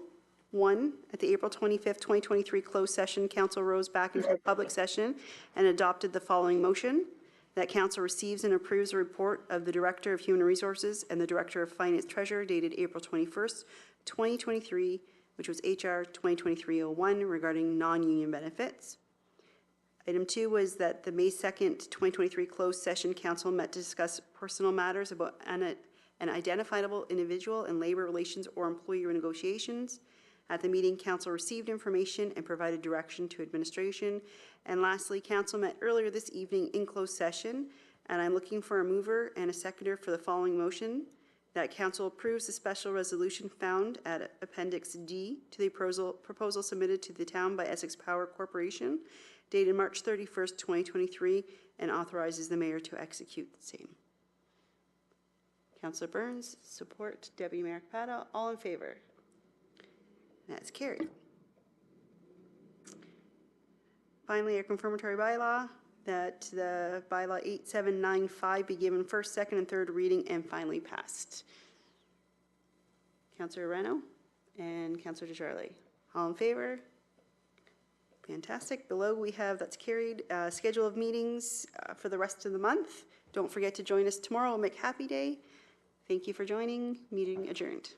Speaker 1: One, at the April 25th, 2023 closed session, council rose back into a public session and adopted the following motion: that council receives and approves a report of the Director of Human Resources and the Director of Finance Treasurer dated April 21st, 2023, which was HR 2023-01 regarding non-union benefits. Item 2 was that the May 2nd, 2023 closed session council met to discuss personal matters about an identifiable individual in labor relations or employee negotiations. At the meeting, council received information and provided direction to administration. And lastly, council met earlier this evening in closed session, and I'm looking for a mover and a seconder for the following motion: that council approves the special resolution found at Appendix D to the proposal submitted to the town by Essex Power Corporation, dated March 31st, 2023, and authorizes the mayor to execute the same. Councillor Burns, support. Deputy Mayor Akpata, all in favor? That's carried. Finally, a confirmatory bylaw that the bylaw 8795 be given first, second, and third reading and finally passed. Councillor Reno and Councillor Desjardins. All in favor? Fantastic. Below we have, that's carried, schedule of meetings for the rest of the month. Don't forget to join us tomorrow. We'll make Happy Day. Thank you for joining. Meeting adjourned.